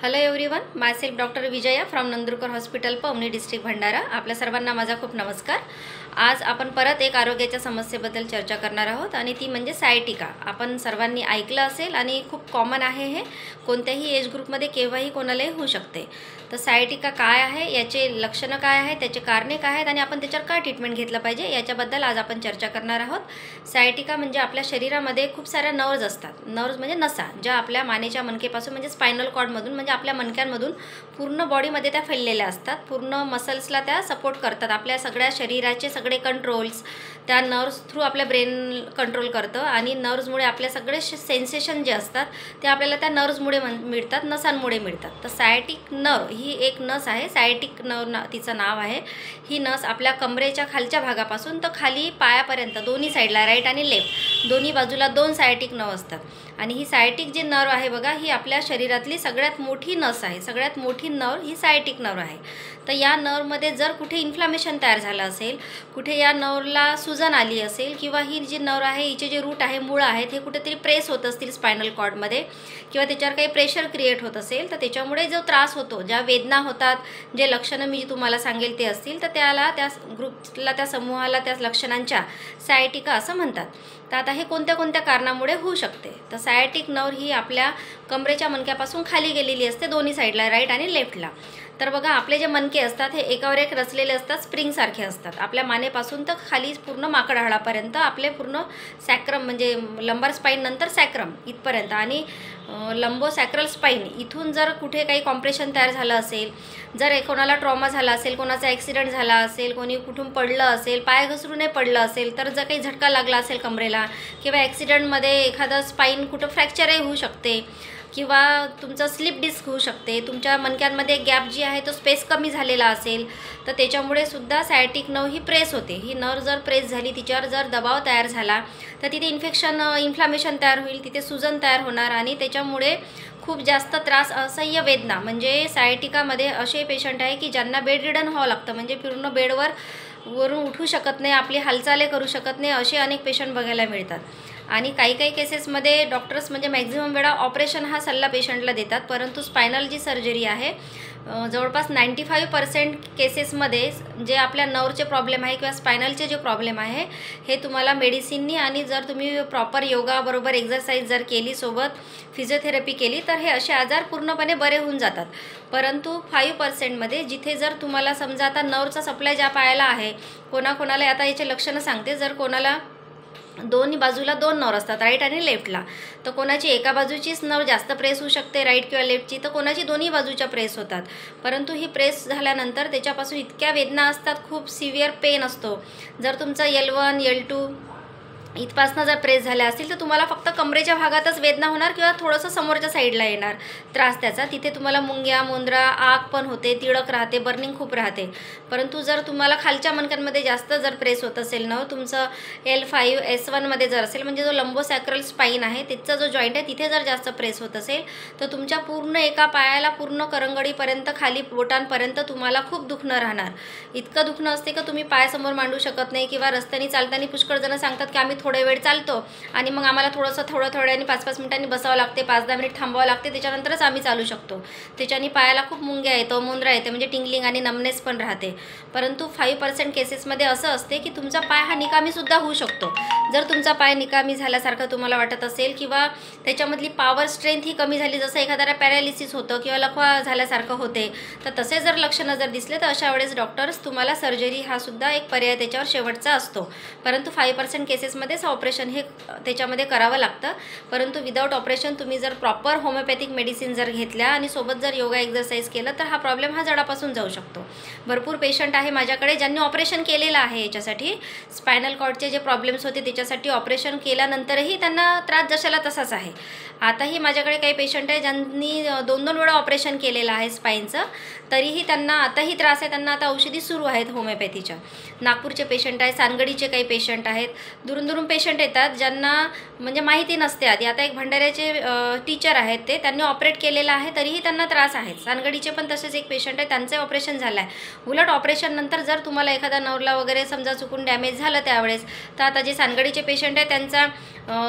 Hello everyone, myself doctor Vijaya from Nandurkar hospital Pauni district Bhandara. आपल्या सर्वांना माझा खूप नमस्कार। आज आपण परत एक आरोग्याच्या समस्येबद्दल चर्चा करणार आहोत आणि ती म्हणजे सायटिका। आपण सर्वांनी ऐकलं असेल आणि खूप कॉमन आहे, हे कोणत्याही एज ग्रुपमध्ये केव्हाही कोणालाही होऊ शकते। तर सायटिका काय आहे, याचे लक्षणं काय आहेत, त्याचे कारणे काय आहेत आणि आपण त्याच्यावर काय ट्रीटमेंट घेतलं पाहिजे याच्याबद्दल आज आपण चर्चा करणार आहोत। सायटिका म्हणजे आपल्या शरीरामध्ये खूप साऱ्या नर्व्ज असतात। नर्व्ज म्हणजे नसा, ज्या आपल्या मानेच्या मणकेपासून म्हणजे स्पायनल कॉर्डमधून म्हणजे आपल्या मणक्यांमधून पूर्ण बॉडीमध्ये त्या फैललेल्या असतात। पूर्ण मसल्सला त्या सपोर्ट करतात। आपल्या सगळ्या शरीराचे सगळे कंट्रोल्स त्या नर्व्स थ्रू आपल्या ब्रेन कंट्रोल करतं आणि नर्व्समुळे आपले सगळे सेन्सेशन जे असतात ते आपल्याला त्या नर्व्समुळे मिळतात, नसांमुळे मिळतात। तर सायटिक नर्व ही एक नस आहे। सायटिक नर्व तिचं नाव आहे। ही नस आपल्या कमरेच्या खालच्या भागापासून तर खाली पायापर्यंत दोन्ही साईडला, राईट आणि लेफ्ट दोन्ही बाजूला दोन सायटिक नर्व असतात। आणि ही सायटिक जे नर्व आहे बघा, ही आपल्या शरीरातली सगळ्यात मोठी नस आहे। सगळ्यात मोठी नर्व ही सायटिक नर्व आहे। तर या नर्वमध्ये जर कुठे इन्फ्लामेशन तयार झालं असेल, कुठे या नर्वला सुजन आली असेल किंवा ही जी नर्व आहे हिचे जे रूट आहे, मूळ आहेत, हे कुठेतरी प्रेस होत असतील स्पायनल कॉर्डमध्ये किंवा त्याच्यावर काही प्रेशर क्रिएट होत असेल, तर त्याच्यामुळे जो त्रास होतो, ज्या वेदना होतात, जे लक्षणं मी तुम्हाला सांगेल ते असतील, तर त्याला त्या ग्रुपला, त्या समूहाला, त्या लक्षणांच्या सायटिका असं म्हणतात। तर आता हे कोणत्या कोणत्या कारणामुळे होऊ शकते। तर सायटिक नर्व ही आपल्या कमरेच्या मणक्यापासून खाली गेलेली असते, दोन्ही साईडला, राईट आणि लेफ्टला। तर बघा, आपले जे मणके असतात हे एकावर एक रचलेले असतात, स्प्रिंगसारखे असतात। आपल्या मानेपासून तर खाली पूर्ण माकडहाडापर्यंत आपले पूर्ण सॅक्रम म्हणजे लंबर स्पाईन नंतर सॅक्रम इथपर्यंत आणि लंबो सॅक्रल स्पाईन इथून जर कुठे काही कॉम्प्रेशन तयार झालं असेल, जर कोणाला ट्रॉमा झाला असेल, कोणाचा ॲक्सिडेंट झाला असेल, कोणी कुठून पडलं असेल, पाय घसरूनही पडलं असेल, तर जर काही झटका लागला असेल कमरेला किंवा ॲक्सिडेंटमध्ये एखादं स्पाईन कुठं फ्रॅक्चरही होऊ शकते किंवा तुमचं स्लिप डिस्क होऊ शकते, तुमच्या मणक्यांमध्ये गॅप जी आहे तो स्पेस कमी झालेला असेल, तर त्याच्यामुळे सुद्धा सायटिक नर्व ही प्रेस होते। ही नर्व जर प्रेस झाली, तिच्यावर जर दबाव तयार झाला, तर तिथे इन्फ्लामेशन तयार होईल, तिथे सुजन तयार होणार आणि त्याच्यामुळे खूप जास्त त्रास, असह्य वेदना। म्हणजे सायटिकामध्ये असे पेशंट आहे की ज्यांना बेड रिडन व्हावं लागतं, म्हणजे पूर्ण बेडवर वरून उठू शकत नाही, आपली हालचाली करू शकत नाही, असे अनेक पेशंट बघायला मिळतात। आणि काही काही केसेसमध्ये डॉक्टर्स म्हणजे मॅक्झिमम वेळा ऑपरेशन हा सल्ला पेशंटला देतात, परंतु स्पायनल जी सर्जरी आहे जवळपास 95% केसेसमध्ये जे आपल्या नर्वचे प्रॉब्लेम आहे किंवा स्पायनलचे जे प्रॉब्लेम आहे हे तुम्हाला मेडिसिननी आणि जर तुम्ही प्रॉपर योगाबरोबर एक्झरसाईज जर केली, सोबत फिजिओथेरपी केली, तर हे असे आजार पूर्णपणे बरे होऊन जातात। परंतु 5% जिथे जर तुम्हाला समजा आता नर्वचा सप्लाय ज्या पायाला आहे, कोणाकोणाला आता याचे लक्षणं सांगते। जर कोणाला दोन्ही बाजूला दोन नर्व असतात, राईट आणि लेफ्टला, तर कोणाची एका बाजूचीच नर्व जास्त प्रेस होऊ शकते, राईट किंवा लेफ्टची, तर कोणाची दोन्ही बाजूच्या प्रेस होतात। परंतु ही प्रेस झाल्यानंतर त्याच्यापासून इतक्या वेदना असतात, खूप सिव्हिअर पेन असतो। जर तुमचा L1 L2 इथपासनं जर प्रेस झाल्या असतील तर तुम्हाला फक्त कमरेच्या भागातच वेदना होणार किंवा थोडंसं समोरच्या साईडला येणार त्रास त्याचा, तिथे तुम्हाला मुंग्या, मोंदरा, आग पण होते, तिळक राहते, बर्निंग खूप राहते। परंतु जर तुम्हाला खालच्या मणक्यांमध्ये जास्त जर प्रेस होत असेल ना, तुमचं L5 S1 जर असेल, म्हणजे जो लंबो सॅक्रल स्पाईन आहे त्याचा जो जॉईंट आहे तिथे जर जास्त प्रेस होत असेल, तर तुमच्या पूर्ण एका पायाला पूर्ण करंगडीपर्यंत, खाली बोटांपर्यंत तुम्हाला खूप दुखणं राहणार। इतकं दुखणं असते की तुम्ही पाय समोर मांडू शकत नाही किंवा रस्त्याने चालताना पुष्कळ जण सांगतात की आम्ही थोडा वेळ चालतो आणि मग आम्हाला थोड्या 5-5 मिनिटांनी बसावं लागते, 5-10 मिनिट थांबावं लागते, त्याच्यानंतरच आम्ही चालू शकतो। त्याच्याने पायाला खूप मुंग्या येतो, मोंदरा येते, म्हणजे टिंगलिंग आणि नमनेस पण राहते। परंतु 5% केसेसमध्ये असं असते की तुमचा पाय हा निकामीसुद्धा होऊ शकतो। जर तुमचा पाय निकामी झाल्यासारखं तुम्हाला वाटत असेल किंवा त्याच्यामधली पॉवर स्ट्रेंथ ही कमी झाली, जसं एखाद्याला पॅरालिसिस होतं किंवा लखवा झाल्यासारखं होते, तर तसे जर लक्षणं जर दिसले तर अशा वेळेस डॉक्टर्स तुम्हाला सर्जरी हा सुद्धा एक पर्याय त्याच्यावर शेवटचा असतो। परंतु 5% केसेसमध्ये ऑपरेशन हे त्याच्यामध्ये करावं लागतं। परंतु विदाऊट ऑपरेशन तुम्ही जर प्रॉपर होमिओपॅथिक मेडिसिन जर घेतल्या आणि सोबत जर योगा एक्झरसाईज केलं तर हा प्रॉब्लेम हा जडापासून जाऊ शकतो। भरपूर पेशंट आहे माझ्याकडे ज्यांनी ऑपरेशन केलेलं आहे याच्यासाठी, स्पायनल कॉर्डचे जे प्रॉब्लेम्स होते त्याच्यासाठी ऑपरेशन केल्यानंतरही त्यांना त्रास जशाला तसाच आहे। आताही माझ्याकडे काही पेशंट आहे ज्यांनी 2-2 वेळा ऑपरेशन केलेलं आहे स्पाईनचं, तरीही त्यांना आताही त्रास आहे, त्यांना आता औषधी सुरू आहेत होमिओपॅथीच्या। नागपूरचे पेशंट आहेत, सांगडीचे काही पेशंट आहेत, दुरून म्हणून पेशंट येतात ज्यांना म्हणजे माहिती नसते आधी. आता एक भंडाऱ्याचे टीचर आहेत, त्यांनी ऑपरेट केलेलं आहे तरीही त्यांना त्रास आहे. सानगडीचे पण तसेच एक पेशंट आहे, त्यांचं ऑपरेशन झालं आहे. उलट ऑपरेशननंतर जर तुम्हाला एखादा नवला वगैरे समजा चुकून डॅमेज झालं त्यावेळेस, तर आता जे सानगडीचे पेशंट आहे त्यांचा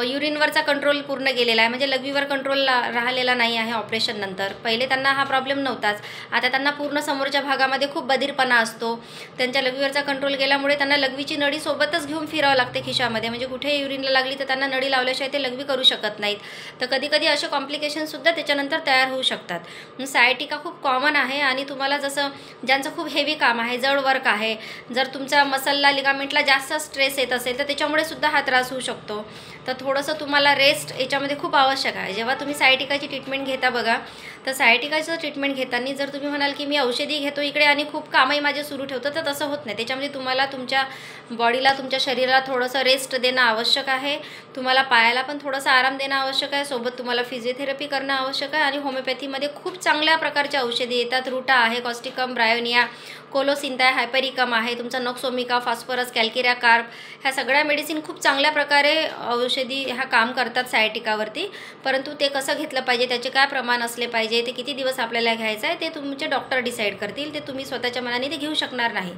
युरिनवरचा कंट्रोल पूर्ण गेलेला आहे, म्हणजे लघवीवर कंट्रोल राहिलेला नाही आहे ऑपरेशननंतर. पहिले त्यांना हा प्रॉब्लेम नव्हताच, आता त्यांना पूर्ण समोरच्या भागामध्ये खूप बधीरपणा असतो. त्यांच्या लघवीवरचा कंट्रोल गेल्यामुळे त्यांना लघवीची नळी सोबतच घेऊन फिरावं लागते खिशामध्ये, म्हणजे कुठे युरिनला लागली तर त्यांना नळी लावल्याशिवाय ते लघवी करू शकत नाहीत. तर कधी कधी असे कॉम्प्लिकेशनसुद्धा त्याच्यानंतर तयार होऊ शकतात. सायटिका खूप कॉमन आहे आणि तुम्हाला जसं ज्यांचं खूप हेवी काम आहे, जड वर्क आहे, जर तुमचा मसलला लिगामेंटला जास्त स्ट्रेस येत असेल तर त्याच्यामुळे सुद्धा हा त्रास होऊ शकतो. तर थोडंसं तुम्हाला रेस्ट याच्यामध्ये खूप आवश्यक आहे. जेव्हा तुम्ही सायटिकाची ट्रीटमेंट घेता बघा, तर सायटिकाचं ट्रीटमेंट घेताना जर तुम्ही म्हणाल की मी औषधी घेतो इकडे आणि खूप कामही माझे सुरू ठेवतो, तर तसं होत नाही. त्याच्यामध्ये तुम्हाला तुमच्या बॉडीला, तुमच्या शरीराला थोडंसं रेस्ट देणं आवश्यक आहे. तुम्हाला पायाला पण थोडासा आराम देणं आवश्यक आहे. सोबत तुम्हाला फिजिओथेरपी करणं आवश्यक आहे. आणि होमिओपॅथीमध्ये खूप चांगल्या प्रकारच्या औषधी येतात. रुटा आहे, कॉस्टिकम, ब्रायोनिया, कोलोसिंथा, हायपरिकम आहे, तुमचा नॉक्सोमिका, फॉस्फरस, कॅल्किरिया कार्प, ह्या सगळ्या मेडिसिन खूप चांगल्या प्रकारे औषधी ह्या काम करतात सायटिकावरती. परंतु ते कसं घेतलं पाहिजे, त्याचे काय प्रमाण असले पाहिजे, ते किती दिवस आपल्याला घ्यायचं आहे ते तुमचे डॉक्टर डिसाईड करतील. ते तुम्ही स्वतःच्या मनाने ते घेऊ शकणार नाही.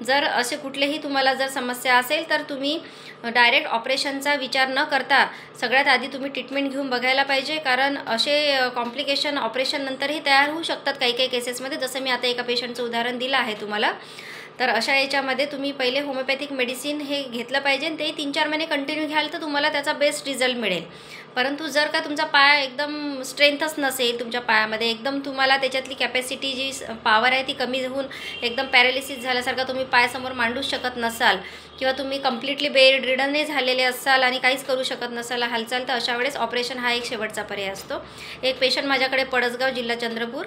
जर असे कुठलेही तुम्हाला जर समस्या असेल तर तुम्ही डायरेक्ट ऑपरेशनचा विचार न करता सगळ्यात आधी तुम्ही ट्रीटमेंट घेऊन बघायला पाहिजे. कारण असे कॉम्प्लिकेशन ऑपरेशननंतरही तयार होऊ शकतात काही काही केसेसमध्ये, जसं मी आता एका पेशंटचं उदाहरण दिलं आहे तुम्हाला. तर अशा याच्यामध्ये तुम्ही पहिले होमिओपॅथिक मेडिसिन हे घेतलं पाहिजे आणि ते 3-4 महिने कंटिन्यू घ्याल तर तुम्हाला त्याचा बेस्ट रिझल्ट मिळेल. परंतु जर का तुमचा पाय एकदम स्ट्रेंथच नसेल, तुमच्या पायामध्ये एकदम तुम्हाला त्याच्यातली कॅपॅसिटी जी पॉवर आहे ती कमी होऊन एकदम पॅरालिसिस झाल्यासारखं तुम्ही पायासमोर मांडूच शकत नसाल, किंवा तुम्ही कम्प्लिटली बेड रिडनने झालेले असाल आणि काहीच करू शकत नसाल हालचाल, तर अशा वेळेस ऑपरेशन हा एक शेवटचा पर्याय असतो. एक पेशंट माझ्याकडे पडसगाव, जिल्हा चंद्रपूर,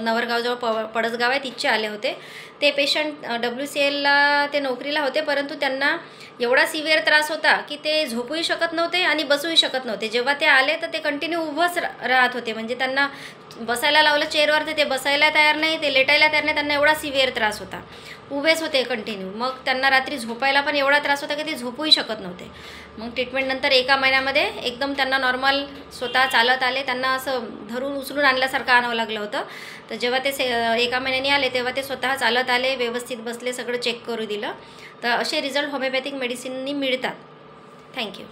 नवरगावजवळ पडसगाव आहे, तिथचे आले होते. ते पेशंट WCLला ते नोकरीला होते, परंतु त्यांना एवढा सिव्हिअर त्रास होता की ते झोपूही शकत नव्हते आणि बसूही शकत नव्हते. जेव्हा ते आले तर ते कंटिन्यू उभंच राहत होते, म्हणजे त्यांना बसायला लावलं चेअरवर तर ते बसायला तयार नाही, ते लेटायला तयार नाही. त्यांना एवढा सिव्हिअर त्रास होता, उभेच होते कंटिन्यू. मग त्यांना रात्री झोपायला पण एवढा त्रास होता की ते झोपूही शकत नव्हते. मग ट्रीटमेंटनंतर 1 महिन्यामध्ये एकदम त्यांना नॉर्मल स्वतः चालत आले. त्यांना असं धरून उचलून आणल्यासारखं आणावं लागलं होतं. तर जेव्हा ते 1 महिन्याने आले तेव्हा ते स्वतः चालत आले, व्यवस्थित बसले, सगळं चेक करू दिलं. तर असे रिझल्ट होमिओपॅथिक मेडिसिननी मिळतात. थँक्यू.